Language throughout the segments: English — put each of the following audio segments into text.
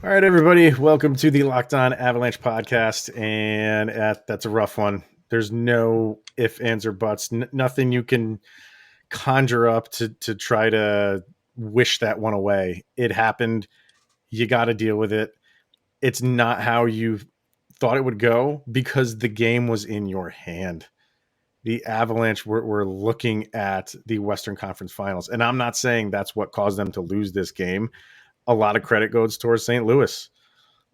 All right, everybody. Welcome to the Locked On Avalanche podcast. And that's a rough one. There's no ifs, ands, or buts. Nothing you can conjure up to try to wish that one away. It happened. You got to deal with it. It's not how you thought it would go because the game was in your hand. The Avalanche were looking at the Western Conference Finals. And I'm not saying that's what caused them to lose this game. A lot of credit goes towards St. Louis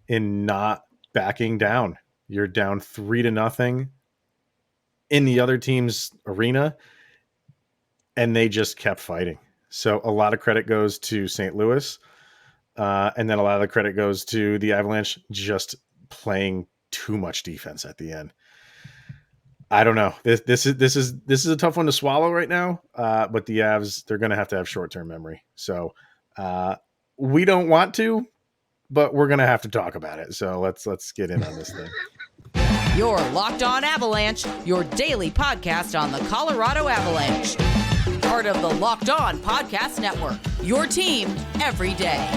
in not backing down. You're down 3-0 in the other team's arena, and they just kept fighting. So a lot of credit goes to St. Louis, and then a lot of the credit goes to the Avalanche just playing too much defense at the end. I don't know. This is a tough one to swallow right now, but the Avs, they're going to have short-term memory. So we don't want to, but we're going to have to talk about it. So let's get in on this thing. You're Locked On Avalanche, your daily podcast on the Colorado Avalanche. Part of the Locked On Podcast Network, your team every day.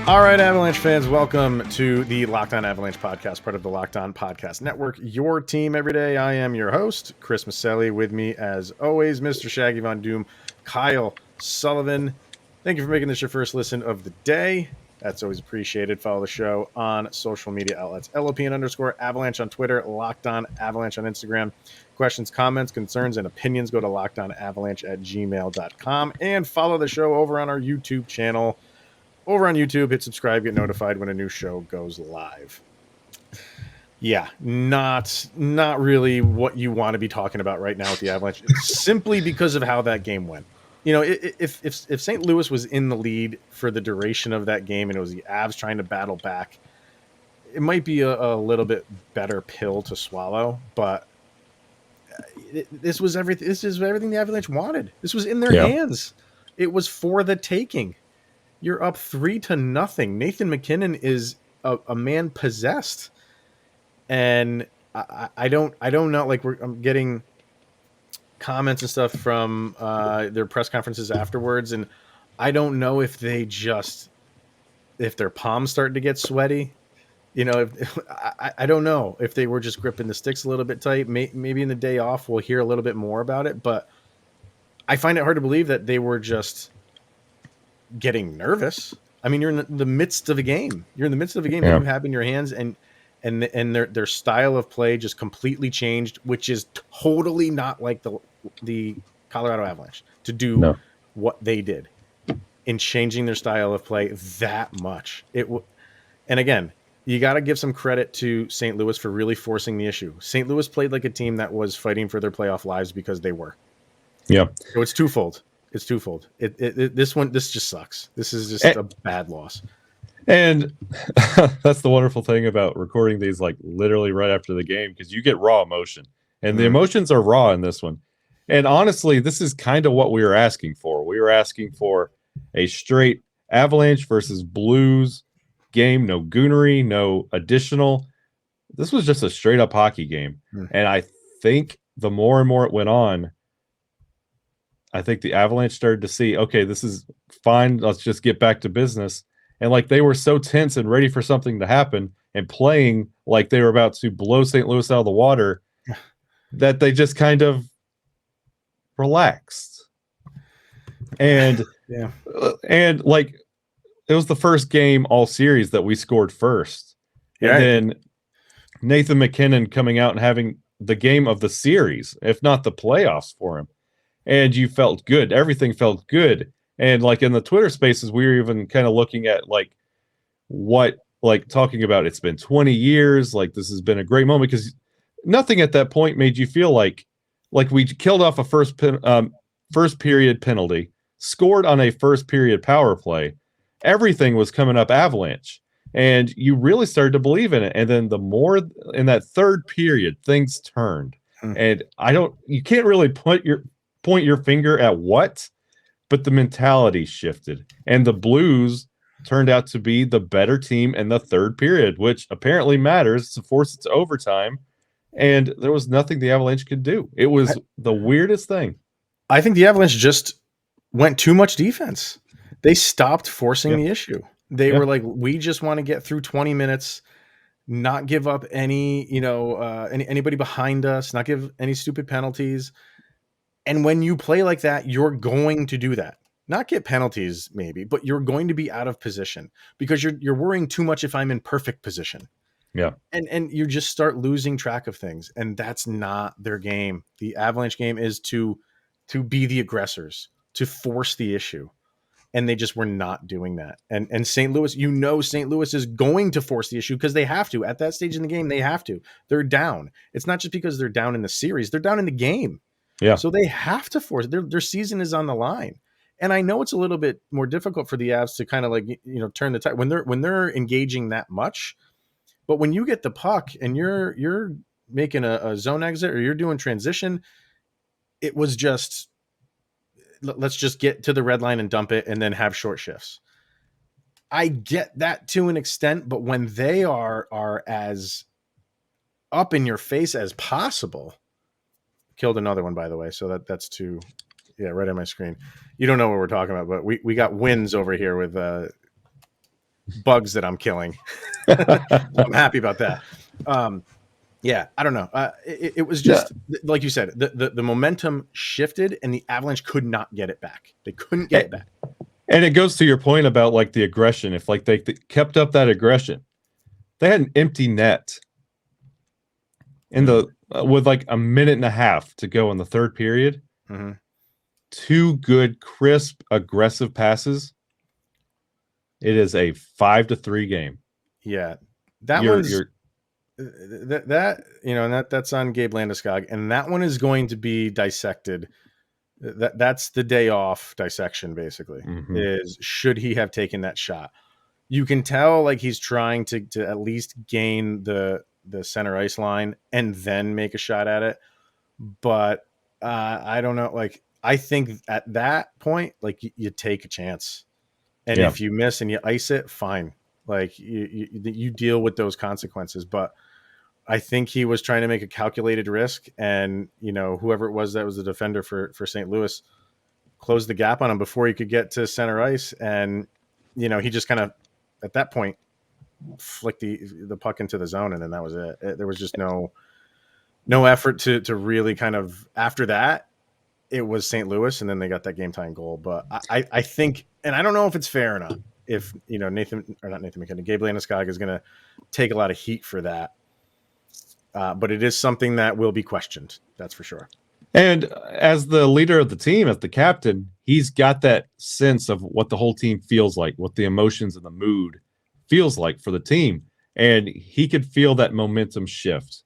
All right, Avalanche fans, welcome to the Locked On Avalanche podcast, part of the Locked On Podcast Network, your team every day. I am your host, Chris Maselli. With me, as always, Mr. Shaggy Von Doom, Kyle Sullivan. Thank you for making this your first listen of the day. That's always appreciated. Follow the show on social media outlets, LOPN_Avalanche on Twitter, Locked On Avalanche on Instagram. Questions, comments, concerns, and opinions, go to lockedonavalanche@gmail.com and follow the show over on our YouTube channel. Over on YouTube, hit subscribe, get notified when a new show goes live. Yeah, not really what you want to be talking about right now with the Avalanche, simply because of how that game went. You know, if St. Louis was in the lead for the duration of that game and it was the Avs trying to battle back, it might be a little bit better pill to swallow. But this is everything the Avalanche wanted. This was in their hands. It was for the taking. You're up 3-0. Nathan MacKinnon is a man possessed, and I don't know. Like I'm getting comments and stuff from their press conferences afterwards, and I don't know if their palms started to get sweaty. You know, I don't know if they were just gripping the sticks a little bit tight. Maybe in the day off we'll hear a little bit more about it, but I find it hard to believe that they were just getting nervous. I mean, you're in the midst of a game. You're in the midst of a game that you have in your hands, and their style of play just completely changed, which is totally not like the Colorado Avalanche to do what they did in changing their style of play that much. And again, you got to give some credit to St. Louis for really forcing the issue. St. Louis played like a team that was fighting for their playoff lives because they were. Yeah. So it's twofold. This just sucks. This is just a bad loss. And that's the wonderful thing about recording these like literally right after the game, because you get raw emotion, and the emotions are raw in this one. And honestly, this is kind of what we were asking for. We were asking for a straight Avalanche versus Blues game, no goonery, no additional. This was just a straight up hockey game. And I think the more and more it went on, I think the Avalanche started to see, okay, this is fine. Let's just get back to business. And like they were so tense and ready for something to happen and playing like they were about to blow St. Louis out of the water that they just kind of relaxed. And and like it was the first game all series that we scored first. And then Nathan MacKinnon coming out and having the game of the series, if not the playoffs for him. And you felt good. Everything felt good. And like in the Twitter spaces, we were even kind of looking at like what, like talking about it's been 20 years. Like this has been a great moment, because nothing at that point made you feel like we killed off a first period penalty, scored on a first period power play. Everything was coming up Avalanche, and you really started to believe in it. And then the more in that third period, things turned. And you can't really point your finger at what, but the mentality shifted, and the Blues turned out to be the better team in the third period, which apparently matters to force it to overtime. And there was nothing the Avalanche could do. It was the weirdest thing. I think the Avalanche just went too much defense. They stopped forcing the issue. They were like, we just want to get through 20 minutes, not give up any, anybody behind us, not give any stupid penalties. And when you play like that, you're going to do that. Not get penalties, maybe, but you're going to be out of position because you're worrying too much if I'm in perfect position. Yeah. And you just start losing track of things. And that's not their game. The Avalanche game is to be the aggressors, to force the issue. And they just were not doing that. And St. Louis, St. Louis is going to force the issue because they have to. At that stage in the game, they have to. They're down. It's not just because they're down in the series. They're down in the game. Yeah. So they have to force. Their season is on the line. And I know it's a little bit more difficult for the Avs to kind of like, turn the tide when they're engaging that much. But when you get the puck and you're making a zone exit or you're doing transition, it was just, let's just get to the red line and dump it and then have short shifts. I get that to an extent, but when they are as up in your face as possible, killed another one, by the way. So that's two. Yeah, right on my screen. You don't know what we're talking about, but we got wins over here with bugs that I'm killing. I'm happy about that. Yeah, I don't know. It was just like you said, the momentum shifted and the Avalanche could not get it back. They couldn't get it back. And it goes to your point about like the aggression. If like they kept up that aggression, they had an empty net in the with like a minute and a half to go in the third period. Mm-hmm. Two good, crisp, aggressive passes. It is a 5-3 game. Yeah, that's on Gabe Landeskog, and that one is going to be dissected. That's the day off dissection, basically. Mm-hmm. Is should he have taken that shot? You can tell like he's trying to at least gain the center ice line and then make a shot at it. But I don't know. Like I think at that point, like you take a chance, and if you miss and you ice it, fine. Like you deal with those consequences. But I think he was trying to make a calculated risk, and whoever it was that was the defender for St. Louis closed the gap on him before he could get to center ice, and he just kind of at that point flicked the puck into the zone, and then that was it. There was just no effort to really kind of after that. It was St. Louis, and then they got that game tying goal. But I think, and I don't know if it's fair or not. If Gabe Landeskog is going to take a lot of heat for that. But it is something that will be questioned. That's for sure. And as the leader of the team, as the captain, he's got that sense of what the whole team feels like, what the emotions and the mood feels like for the team. And he could feel that momentum shift.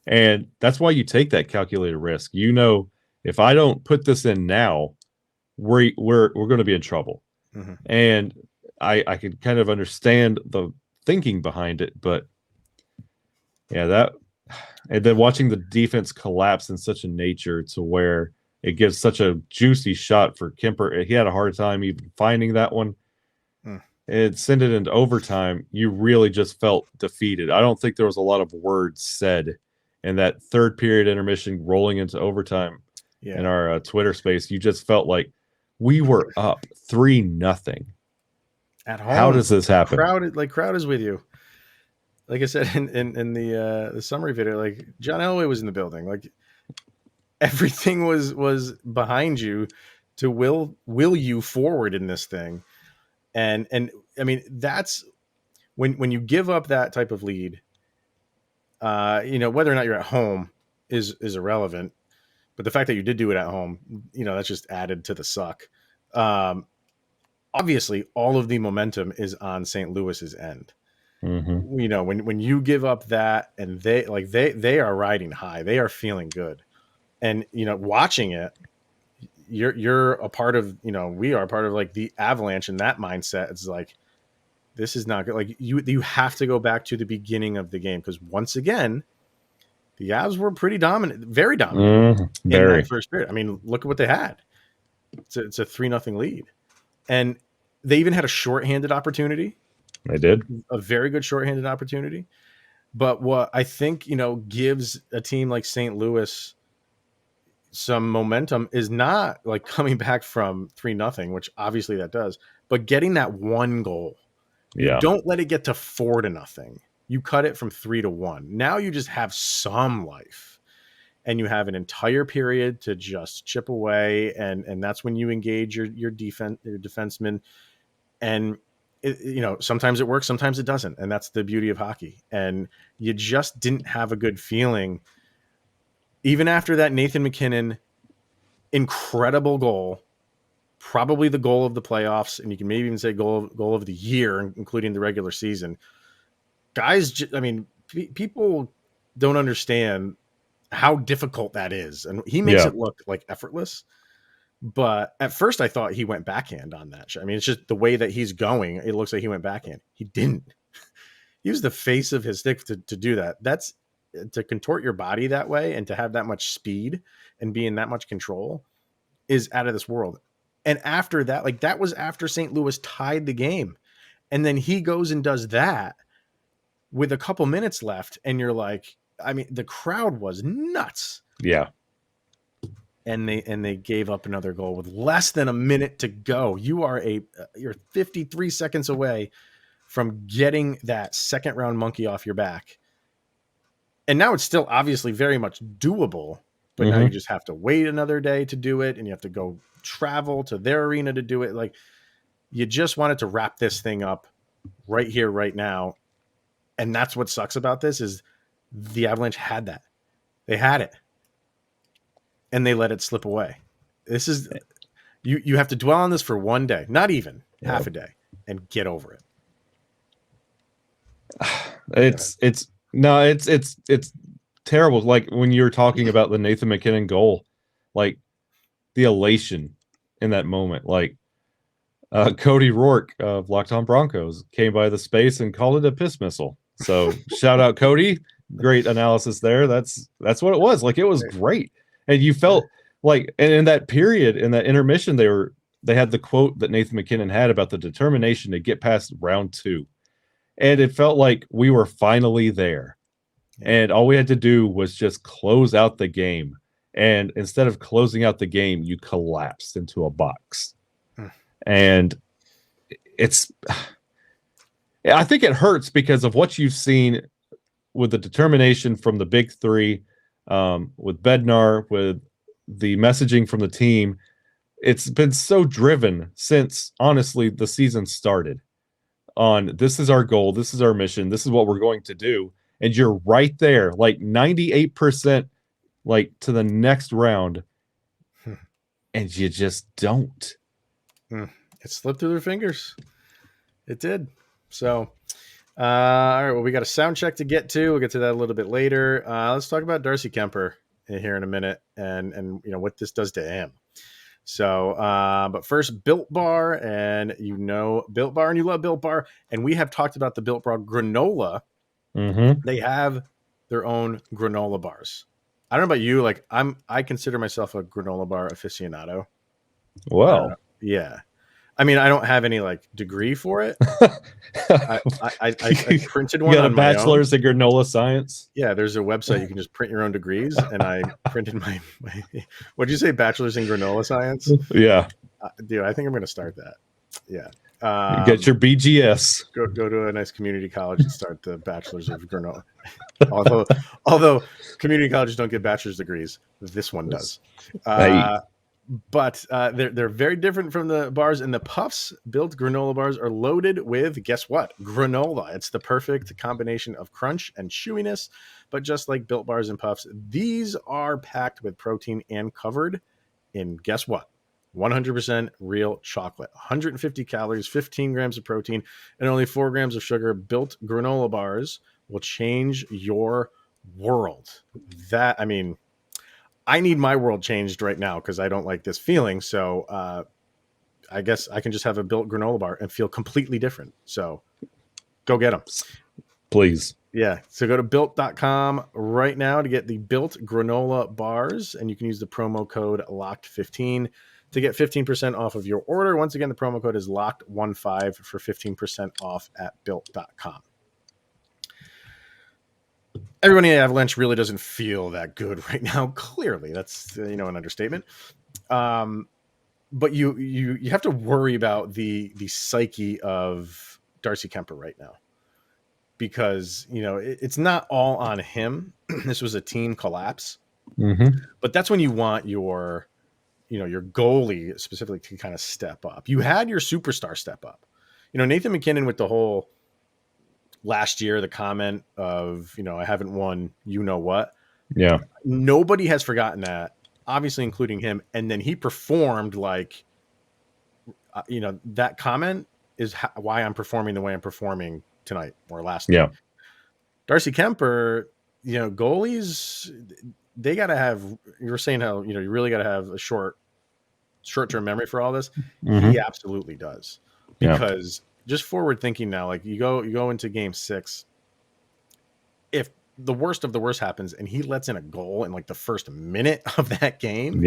And that's why you take that calculated risk. If I don't put this in now, we're going to be in trouble. Mm-hmm. And I could kind of understand the thinking behind it, but and then watching the defense collapse in such a nature to where it gives such a juicy shot for Kuemper. He had a hard time even finding that one. It sent it into overtime. You really just felt defeated. I don't think there was a lot of words said in that third period intermission rolling into overtime. In our Twitter space, you just felt like we were up 3-0 at home. How does this happen? Crowd is with you. Like I said in the summary video, like John Elway was in the building. Like everything was behind you to will you forward in this thing. And I mean that's when you give up that type of lead. Whether or not you're at home is irrelevant. But the fact that you did do it at home, that's just added to the suck. Obviously, all of the momentum is on St. Louis's end. Mm-hmm. When you give up that, and they are riding high, they are feeling good, and watching it, you're a part of we are a part of like the Avalanche in that mindset. It's like this is not good. Like you have to go back to the beginning of the game because once again. The Avs were pretty dominant, very dominant in that first period. I mean, look at what they had. It's a 3-0 lead. And they even had a shorthanded opportunity. They did. A very good shorthanded opportunity. But what I think, gives a team like St. Louis some momentum is not like coming back from 3-0, which obviously that does, but getting that one goal. You don't let it get to 4-0. You cut it from 3-1. Now you just have some life, and you have an entire period to just chip away, and that's when you engage your defenseman, and sometimes it works, sometimes it doesn't, and that's the beauty of hockey. And you just didn't have a good feeling even after that Nathan MacKinnon incredible goal, probably the goal of the playoffs, and you can maybe even say goal of the year, including the regular season. Guys, people don't understand how difficult that is, and he makes it look like effortless. But at first, I thought he went backhand on that. I mean, it's just the way that he's going. It looks like he went backhand. He didn't. He was the face of his stick to do that. That's to contort your body that way and to have that much speed and be in that much control is out of this world. And after that, like that was after St. Louis tied the game. And then he goes and does that with a couple minutes left. And you're like, I mean, the crowd was nuts. Yeah. And they gave up another goal with less than a minute to go. You're 53 seconds away from getting that second round monkey off your back. And now it's still obviously very much doable, but now you just have to wait another day to do it, and you have to go travel to their arena to do it. Like, you just wanted to wrap this thing up right here, right now. And that's what sucks about this is the Avalanche had that. They had it. And they let it slip away. This is you have to dwell on this for one day, not even half a day, and get over it. It's terrible. Like when you're talking about the Nathan MacKinnon goal, like the elation in that moment. Like Cody Rourke of Locked On Broncos came by the space and called it a piss missile. So shout out Cody. Great analysis there. That's what it was. Like it was great. And you felt like, and in that period, in that intermission, they had the quote that Nathan MacKinnon had about the determination to get past round 2. And it felt like we were finally there. And all we had to do was just close out the game. And instead of closing out the game, you collapsed into a box. And I think it hurts because of what you've seen with the determination from the big three, with Bednar, with the messaging from the team. It's been so driven since, honestly, the season started on this is our goal, this is our mission, this is what we're going to do. And you're right there, like 98%, like to the next round, and you just don't. It slipped through their fingers. It did. So, all right, well, we got a sound check to get to. We'll get to that a little bit later. Let's talk about Darcy Kuemper here in a minute and what this does to him. So, but first, Built Bar, and Built Bar, and you love Built Bar, and we have talked about the Built Bar granola. They have their own granola bars. I don't know about you, like I consider myself a granola bar aficionado. Well, yeah. I mean, I don't have any like degree for it. I printed one. You got on a bachelor's in granola science. Yeah, there's a website you can just print your own degrees, and I printed my what'd you say, bachelor's in granola science? Yeah, dude, I think I'm going to start that. Yeah, you get your BGS. Go to a nice community college and start the bachelor's of granola. although community colleges don't get bachelor's degrees, this one does. But they're very different from the bars, and the Puffs Built granola bars are loaded with, guess what? Granola. It's the perfect combination of crunch and chewiness, but just like Built bars and Puffs, these are packed with protein and covered in, guess what? 100% real chocolate, 150 calories, 15 grams of protein, and only 4 grams of sugar. Built granola bars will change your world. I need my world changed right now because I don't like this feeling. So I guess I can just have a Built granola bar and feel completely different. So go get them. Please. Yeah. So go to built.com right now to get the Built granola bars, and you can use the promo code LOCKED15 to get 15% off of your order. Once again, the promo code is LOCKED15 for 15% off at built.com. everyone in the Avalanche really doesn't feel that good right now. Clearly, that's an understatement. But you have to worry about the psyche of Darcy Kuemper right now, because it's not all on him. This was a team collapse, but that's when you want your goalie specifically to kind of step up. You had your superstar step up. Nathan MacKinnon with the whole last year, the comment of, I haven't won, what. Yeah. Nobody has forgotten that, obviously, including him. And then he performed like, that comment is why I'm performing the way I'm performing tonight or last night. Yeah. Darcy Kuemper, goalies, they got to have, you were saying how, you really got to have a short-term memory for all this. He absolutely does, because just forward thinking now, like you go into game 6, if the worst of the worst happens and he lets in a goal in like the first minute of that game,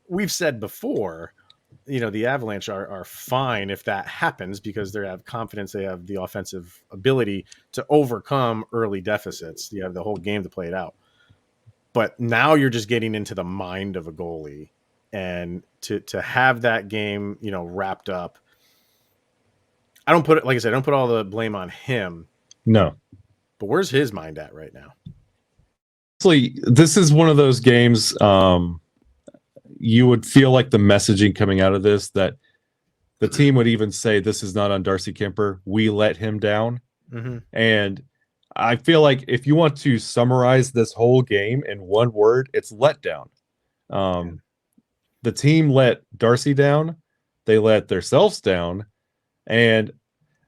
we've said before, the Avalanche are fine if that happens, because they have confidence, they have the offensive ability to overcome early deficits. You have the whole game to play it out. But now you're just getting into the mind of a goalie, and to have that game, wrapped up. I don't put it, like I said, I don't put all the blame on him. No. But where's his mind at right now? Honestly, this is one of those games, you would feel like the messaging coming out of this, that the team would even say, this is not on Darcy Kuemper. We let him down. And I feel like if you want to summarize this whole game in one word, it's letdown. The team let Darcy down. They let themselves down. And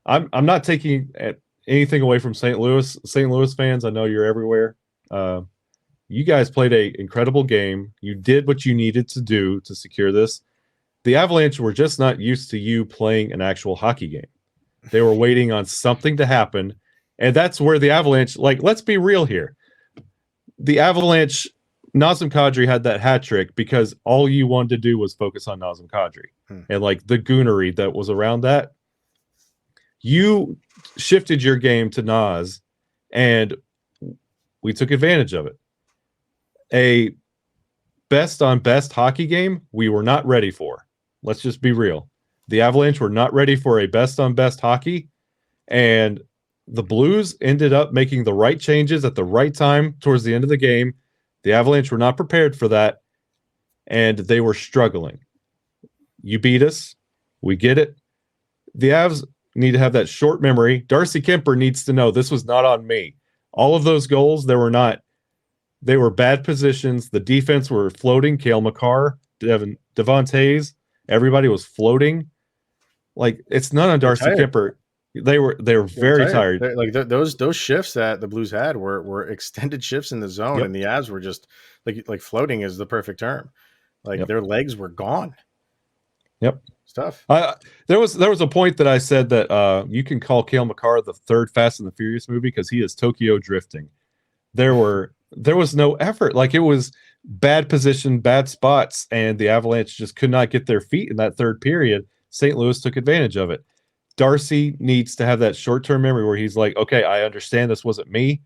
I'm not taking anything away from St. Louis. St. Louis fans, I know you're everywhere. You guys played an incredible game. You did what you needed to do to secure this. The Avalanche were just not used to you playing an actual hockey game. They were waiting on something to happen. And that's where the Avalanche, like, let's be real here. The Avalanche, Nazem Kadri had that hat trick because all you wanted to do was focus on Nazem Kadri and like the goonery that was around that. You shifted your game to Naz, and we took advantage of it. A best on best hockey game we were not ready for. Let's just be real. The Avalanche were not ready for a best on best hockey, and the Blues ended up making the right changes at the right time towards the end of the game. The Avalanche were not prepared for that, and they were struggling. You beat us. We get it. The Avs need to have that short memory. Darcy Kuemper needs to know this was not on me. All of those goals, they were bad positions. The defense were floating. Cale Makar, Devon Tays, everybody was floating. Like, it's not on Darcy Kuemper. They were very tired. Like those shifts that the Blues had were extended shifts in the zone, and the Avs were just like floating is the perfect term. Like their legs were gone. Stuff. There was a point that I said that you can call Cale Makar the third Fast and the Furious movie because he is Tokyo drifting. There was no effort. Like, it was bad position, bad spots, and the Avalanche just could not get their feet in that third period. St. Louis took advantage of it. Darcy needs to have that short-term memory where he's like, okay, I understand this wasn't me.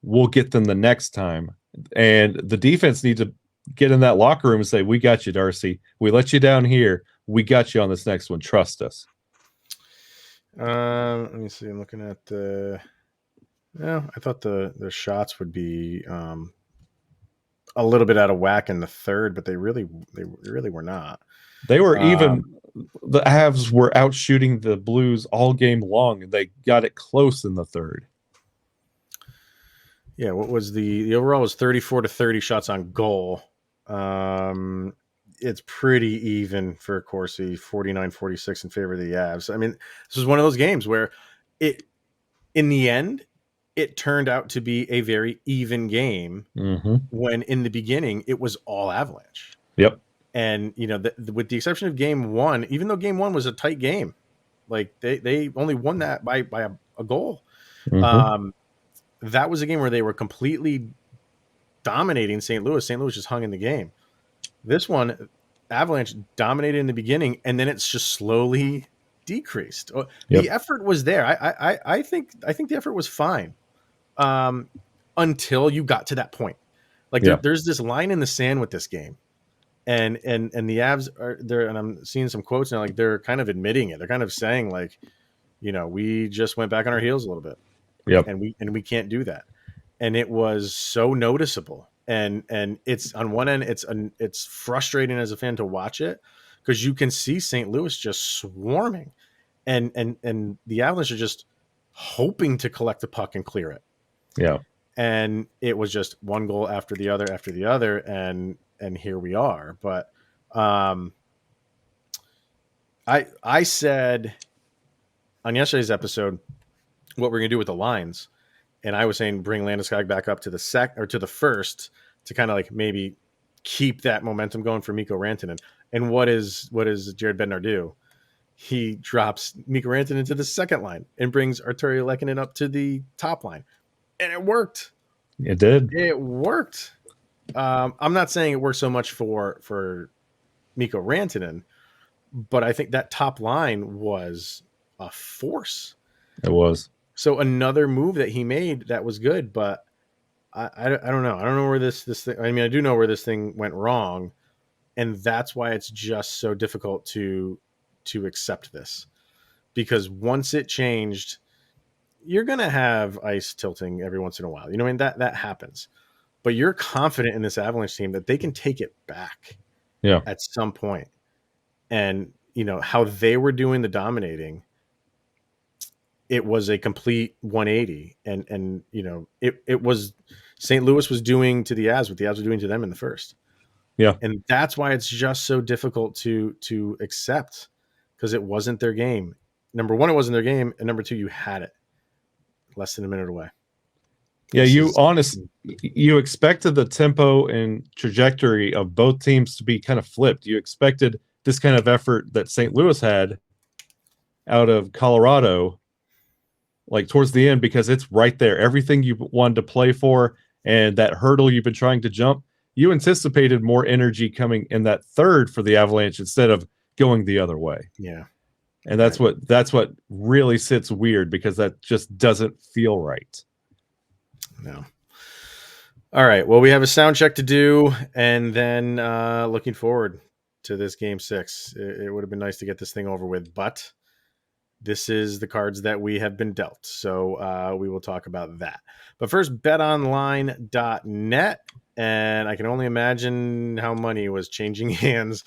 We'll get them the next time. And the defense needs to get in that locker room and say, we got you, Darcy. We let you down here. We got you on this next one. Trust us. Let me see. I'm looking at the... Yeah, I thought the shots would be a little bit out of whack in the third, but they really were not. They were even... The Avs were out shooting the Blues all game long, and they got it close in the third. Yeah, what was the overall was 34-30 shots on goal. It's pretty even for Corsi, 49-46 in favor of the Avs. I mean, this was one of those games where in the end, it turned out to be a very even game when in the beginning it was all Avalanche. Yep. And, with the exception of game 1, even though game 1 was a tight game, like they only won that by a goal. That was a game where they were completely dominating St. Louis. St. Louis just hung in the game. This one, Avalanche dominated in the beginning, and then it's just slowly decreased. The effort was there. I think the effort was fine. until you got to that point. Like there's this line in the sand with this game. And the Avs are there, and I'm seeing some quotes now, like they're kind of admitting it. They're kind of saying like, we just went back on our heels a little bit. Yep. And we can't do that. And it was so noticeable. And it's on one end, it's frustrating as a fan to watch it because you can see St. Louis just swarming, and the Avalanche are just hoping to collect the puck and clear it. Yeah. And it was just one goal after the other, and here we are. But I said on yesterday's episode what we're gonna do with the lines, and I was saying bring Landeskog back up to the first to kind of like maybe keep that momentum going for Mikko Rantanen. And what does Jared Bednar do? He drops Mikko Rantanen to the second line and brings Artturi Lehkonen up to the top line, and it worked. It did. It worked. I'm not saying it worked so much for Mikko Rantanen, but I think that top line was a force. It was. So another move that he made that was good, but I don't know. I don't know where this thing. I mean, I do know where this thing went wrong, and that's why it's just so difficult to accept this, because once it changed, you're gonna have ice tilting every once in a while. I mean, that happens, but you're confident in this Avalanche team that they can take it back, at some point. And how they were doing the dominating, it was a complete 180, and it was St. Louis was doing to the Avs what the Avs were doing to them in the first. Yeah, and that's why it's just so difficult to accept, because it wasn't their game. Number one, it wasn't their game, and number two, you had it less than a minute away. Yeah, you expected the tempo and trajectory of both teams to be kind of flipped. You expected this kind of effort that St. Louis had out of Colorado, like towards the end, because it's right there. Everything you wanted to play for and that hurdle you've been trying to jump, you anticipated more energy coming in that third for the Avalanche instead of going the other way. Yeah. And that's what really sits weird, because that just doesn't feel right. No. All right. Well, we have a sound check to do, and then looking forward to this game 6. It would have been nice to get this thing over with, but this is the cards that we have been dealt. So we will talk about that. But first, betonline.net. And I can only imagine how money was changing hands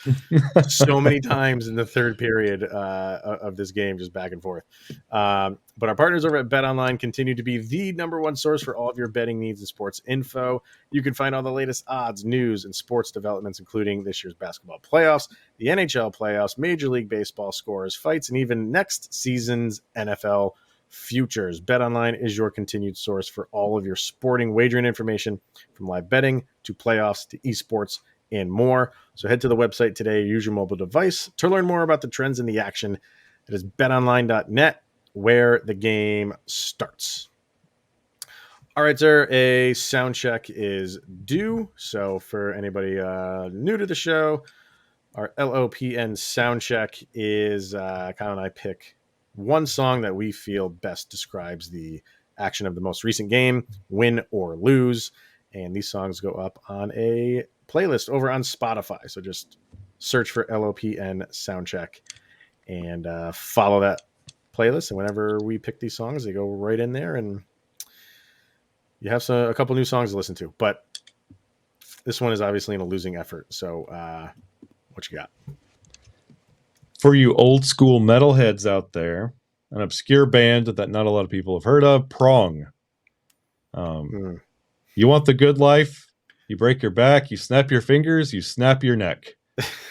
so many times in the third period of this game, just back and forth. But our partners over at BetOnline continue to be the number one source for all of your betting needs and sports info. You can find all the latest odds, news, and sports developments, including this year's basketball playoffs, the NHL playoffs, Major League Baseball scores, fights, and even next season's NFL futures. BetOnline is your continued source for all of your sporting wagering information, from live betting to playoffs to esports and more. So head to the website today, use your mobile device to learn more about the trends in the action. It is betonline.net, where the game starts. All right, sir, a sound check is due. So for anybody new to the show, our LOPN sound check is Kyle and I pick one song that we feel best describes the action of the most recent game, win or lose. And these songs go up on a playlist over on Spotify. So just search for LOPN Soundcheck and follow that playlist. And whenever we pick these songs, they go right in there, and you have a couple new songs to listen to. But this one is obviously in a losing effort. So what you got? For you old school metalheads out there, an obscure band that not a lot of people have heard of, Prong. You want the good life? You break your back, you snap your fingers, you snap your neck.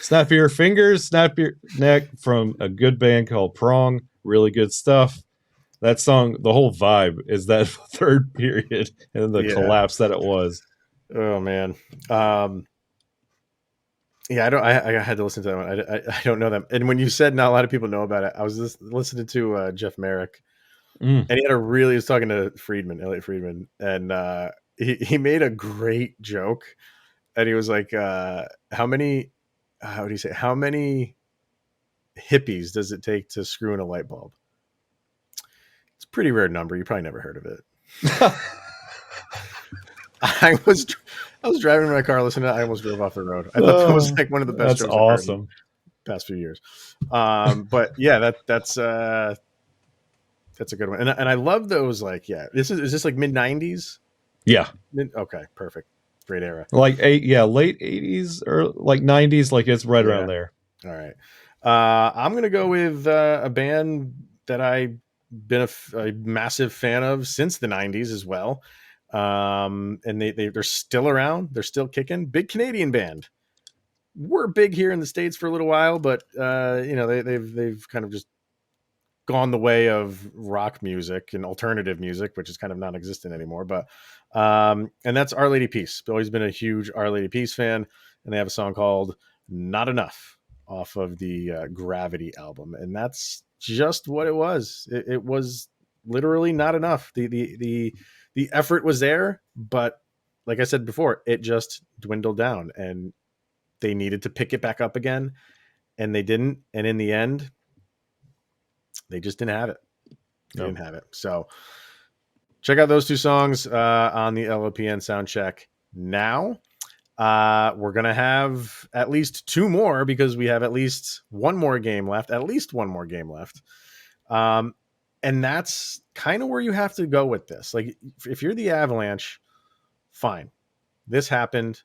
Snap your fingers, snap your neck, from a good band called Prong. Really good stuff. That song, the whole vibe is that third period and the collapse that it was. Oh, man. Yeah, I had to listen to that one. I don't know them. And when you said not a lot of people know about it, I was listening to Jeff Merrick, and he was talking to Elliot Friedman, and he made a great joke, and he was like, how many hippies does it take to screw in a light bulb? It's a pretty rare number. You probably never heard of it. I was driving in my car listening to it. I almost drove off the road. I thought that was like one of the best That's jokes I've heard in awesome. the past few years. But yeah, that's a good one. And I love those, like, yeah, is this like mid-90s? Yeah. Okay, perfect. Great era. Like late 80s or like 90s, like it's right around there. All right. I'm going to go with a band that I've been a massive fan of since the 90s as well. And they're still around. They're still kicking. Big Canadian band. We're big here in the States for a little while, but they've kind of just gone the way of rock music and alternative music, which is kind of non-existent anymore. But and that's Our Lady Peace. I've always been a huge Our Lady Peace fan, and they have a song called "Not Enough" off of the Gravity album, and that's just what it was. It was literally not enough. The effort was there, but like I said before, it just dwindled down, and they needed to pick it back up again, and they didn't. And in the end, they just didn't have it. They didn't have it. So check out those two songs on the LOPN Soundcheck now. We're going to have at least two more because we have at least one more game left. And that's kind of where you have to go with this. Like, if you're the Avalanche, fine. This happened.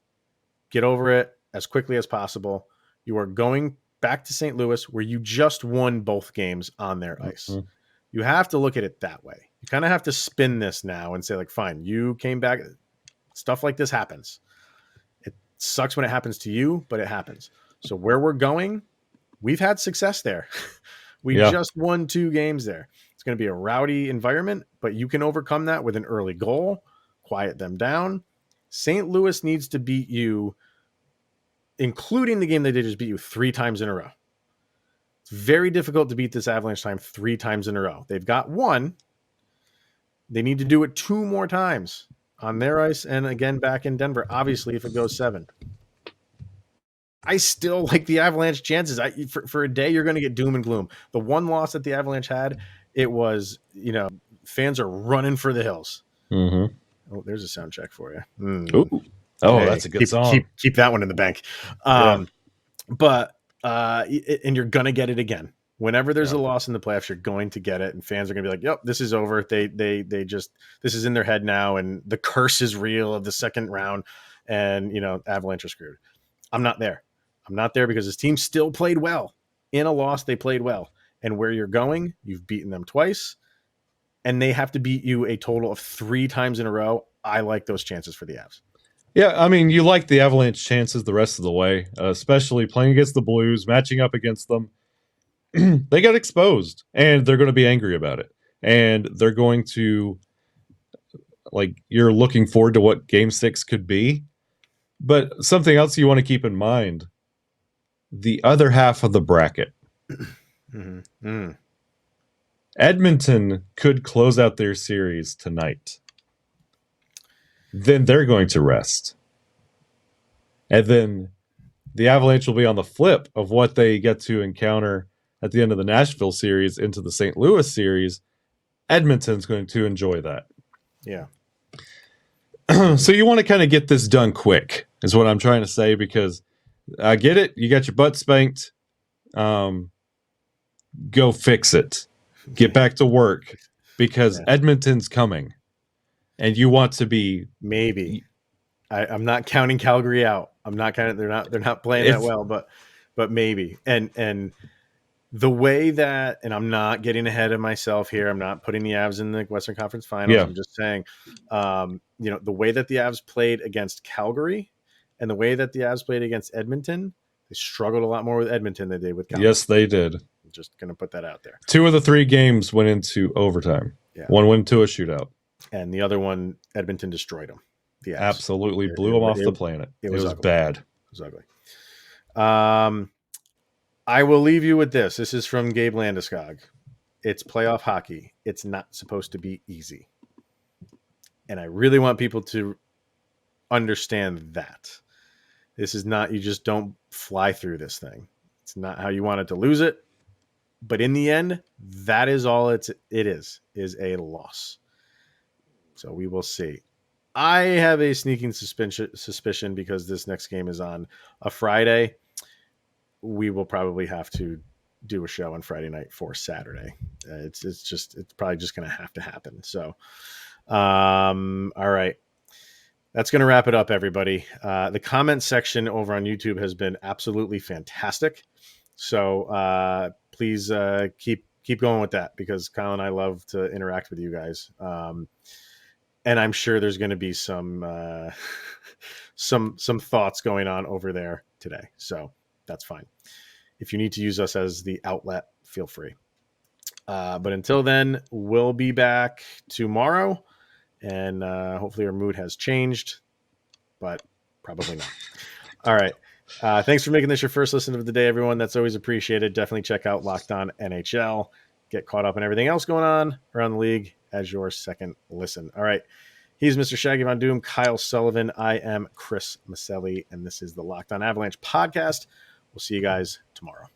Get over it as quickly as possible. You are going back to St. Louis, where you just won both games on their ice. Mm-hmm. You have to look at it that way. You kind of have to spin this now and say, like, fine, you came back. Stuff like this happens. It sucks when it happens to you, but it happens. So where we're going, we've had success there. We just won 2 games there. It's going to be a rowdy environment, but you can overcome that with an early goal, quiet them down. St. Louis needs to beat you, including the game they did just beat you 3 times in a row. It's very difficult to beat this Avalanche time 3 times in a row. They've got 1. They need to do it 2 more times on their ice and again back in Denver, obviously, if it goes 7. I still like the Avalanche chances. For a day, you're going to get doom and gloom. The one loss that the Avalanche had, it was, fans are running for the hills. Mm-hmm. Oh, there's a sound check for you. Ooh. Oh, hey, that's a good song. Keep that one in the bank. But and you're gonna get it again. Whenever there's a loss in the playoffs, you're going to get it, and fans are gonna be like, "Yep, this is over." They just, this is in their head now, and the curse is real of the second round, and Avalanche are screwed. I'm not there. I'm not there because this team still played well. In a loss, they played well, and where you're going, you've beaten them twice. And they have to beat you a total of 3 times in a row. I like those chances for the Avs. Yeah, I mean, you like the Avalanche chances the rest of the way, especially playing against the Blues, matching up against them. They got exposed, and they're going to be angry about it. And they're going to, you're looking forward to what Game 6 could be. But something else you want to keep in mind, the other half of the bracket. Mm-hmm. Mm. Edmonton could close out their series tonight. Then they're going to rest. And then the Avalanche will be on the flip of what they get to encounter at the end of the Nashville series into the St. Louis series. Edmonton's going to enjoy that. Yeah. So you want to kind of get this done quick, is what I'm trying to say, because I get it. You got your butt spanked. Go fix it. Get back to work, because Edmonton's coming, and you want to be maybe. I'm not counting Calgary out. I'm not counting. They're not playing that well, but maybe. And the way that, and I'm not getting ahead of myself here. I'm not putting the Avs in the Western Conference Finals. Yeah. I'm just saying, the way that the Avs played against Calgary, and the way that the Avs played against Edmonton, they struggled a lot more with Edmonton than they did with Calgary. Yes, they did. Just going to put that out there. 2 of the 3 games went into overtime. Yeah. 1 went to a shootout. And the other one, Edmonton destroyed them. The Avs. Absolutely blew them off the planet. It was bad. It was ugly. I will leave you with this. This is from Gabe Landeskog. It's playoff hockey. It's not supposed to be easy. And I really want people to understand that. This is not, you just don't fly through this thing. It's not how you wanted to lose it. But in the end, that is all it is a loss. So we will see. I have a sneaking suspicion because this next game is on a Friday. We will probably have to do a show on Friday night for Saturday. It's probably just going to have to happen. So, all right. That's going to wrap it up, everybody. The comment section over on YouTube has been absolutely fantastic. So please keep going with that, because Kyle and I love to interact with you guys. And I'm sure there's going to be some thoughts going on over there today. So that's fine. If you need to use us as the outlet, feel free. But until then, we'll be back tomorrow. And hopefully our mood has changed, but probably not. All right. Thanks for making this your first listen of the day, everyone. That's always appreciated. Definitely check out Locked On NHL. Get caught up in everything else going on around the league as your second listen. All right. He's Mr. Shaggy Von Doom, Kyle Sullivan. I am Chris Maselli, and this is the Locked On Avalanche podcast. We'll see you guys tomorrow.